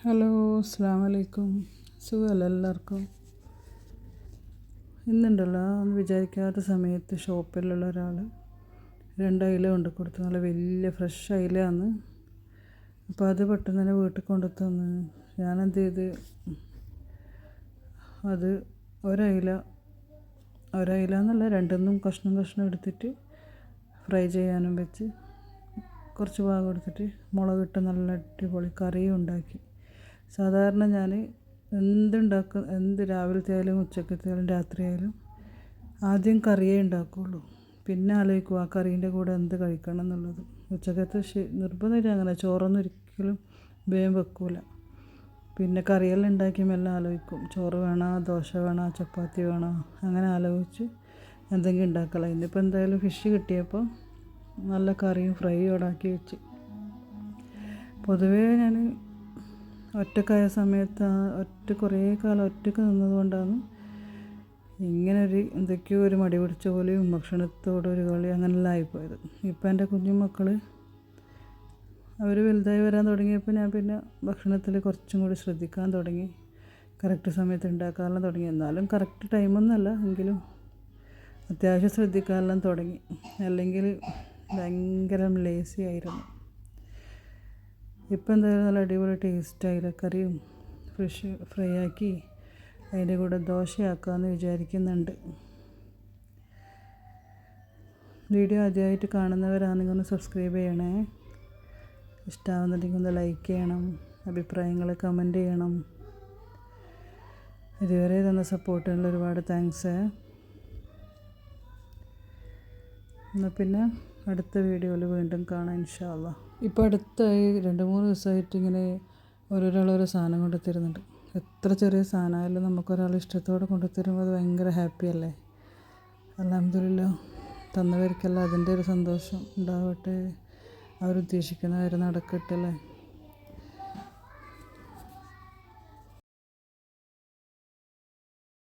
Hello, അസ്സലാമു അലൈക്കും. സുഖമല്ല എല്ലാവർക്കും. ഇന്നുണ്ടല്ലോ ഒന്ന് വിചാരിക്കാത്ത സമയത്ത് ഷോപ്പിലുള്ള ഒരാൾ 2 അയില കൊണ്ട് കൊടുത്തു. നല്ല വലിയ ഫ്രഷ് അയിലയാണ്. അപ്പോൾ അത് പെട്ടെന്ന് തന്നെ വീട്ടിൽ കൊണ്ടു തന്നു. ഞാനെന്ത് ചെയ്ത്, അത് ഒരയില എന്നല്ല, രണ്ടെന്നും കഷ്ണം എടുത്തിട്ട് ഫ്രൈ ചെയ്യാനും വെച്ച്, കുറച്ച് ഭാഗം എടുത്തിട്ട് മുളകിട്ട് നല്ല അടിപൊളി കറിയും ഉണ്ടാക്കി. സാധാരണ ഞാൻ എന്ത് രാവിലത്തെ ആയാലും ഉച്ചക്കത്തെ ആയാലും രാത്രി ആയാലും ആദ്യം കറിയേ ഉണ്ടാക്കുകയുള്ളൂ. പിന്നെ ആലോചിക്കും ആ കറീൻ്റെ കൂടെ എന്ത് കഴിക്കണം എന്നുള്ളത്. ഉച്ചക്കത്തെ നിർബന്ധമില്ല, അങ്ങനെ ചോറൊന്നും ഒരിക്കലും വേഗം വെക്കൂല. പിന്നെ കറിയെല്ലാം ഉണ്ടാക്കി മെല്ലെ ആലോചിക്കും, ചോറ് വേണോ, ദോശ വേണോ, ചപ്പാത്തി വേണോ, അങ്ങനെ ആലോചിച്ച് എന്തെങ്കിലും ഉണ്ടാക്കണം. ഇന്നിപ്പോൾ എന്തായാലും ഫിഷ് കിട്ടിയപ്പോൾ നല്ല കറിയും ഫ്രൈയും ഉണ്ടാക്കി വെച്ച്. പൊതുവേ ഞാൻ ഒറ്റക്കായ സമയത്ത് കുറേ കാലം ഒറ്റക്ക് നിന്നതുകൊണ്ടാണ് എന്തൊക്കെയോ ഒരു മടി പിടിച്ച പോലെയും ഭക്ഷണത്തോടൊരു കളി അങ്ങനെല്ലാം ആയിപ്പോയത്. ഇപ്പം എൻ്റെ കുഞ്ഞുമക്കൾ അവർ വലുതായി വരാൻ തുടങ്ങിയപ്പോൾ ഞാൻ പിന്നെ ഭക്ഷണത്തിൽ കുറച്ചും കൂടി ശ്രദ്ധിക്കാൻ തുടങ്ങി. കറക്റ്റ് സമയത്ത് ഉണ്ടാക്കാനെല്ലാം തുടങ്ങി. എന്നാലും കറക്റ്റ് ടൈമൊന്നുമല്ല, എങ്കിലും അത്യാവശ്യം ശ്രദ്ധിക്കാനെല്ലാം തുടങ്ങി. അല്ലെങ്കിൽ ഭയങ്കര ലേസി ആയിരുന്നു. ഇപ്പം എന്തായാലും നല്ല അടിപൊളി ടേസ്റ്റ് അയിലക്കറിയും ഫിഷ് ഫ്രൈ ആക്കി അതിൻ്റെ കൂടെ ദോശയാക്കാമെന്ന് വിചാരിക്കുന്നുണ്ട്. വീഡിയോ ആദ്യമായിട്ട് കാണുന്നവരാണെങ്കിൽ ഒന്ന് സബ്സ്ക്രൈബ് ചെയ്യണേ. ഇഷ്ടമാവുന്നുണ്ടെങ്കിൽ ഒന്ന് ലൈക്ക് ചെയ്യണം, അഭിപ്രായങ്ങൾ കമൻറ്റ് ചെയ്യണം. ഇതുവരെ തന്ന സപ്പോർട്ടിനുള്ള ഒരുപാട് താങ്ക്സ്. എന്നാൽ പിന്നെ അടുത്ത വീഡിയോയിൽ വീണ്ടും കാണാം ഇൻഷാ അള്ളാ. ഇപ്പോൾ അടുത്തായി 2-3 ദിവസമായിട്ട് ഇങ്ങനെ ഓരോ സാധനം കൊണ്ട് തരുന്നുണ്ട്. എത്ര ചെറിയ സാധനമായാലും നമുക്കൊരാൾ ഇഷ്ടത്തോടെ കൊണ്ടു തരുമ്പോൾ അത് ഭയങ്കര ഹാപ്പിയല്ലേ. അൽഹംദുലില്ലാ, തന്നവർക്കെല്ലാം അതിൻ്റെ ഒരു സന്തോഷം ഉണ്ടാവട്ടെ. അവരുദ്ദേശിക്കുന്ന കാര്യം നടക്കട്ടെ അല്ലേ.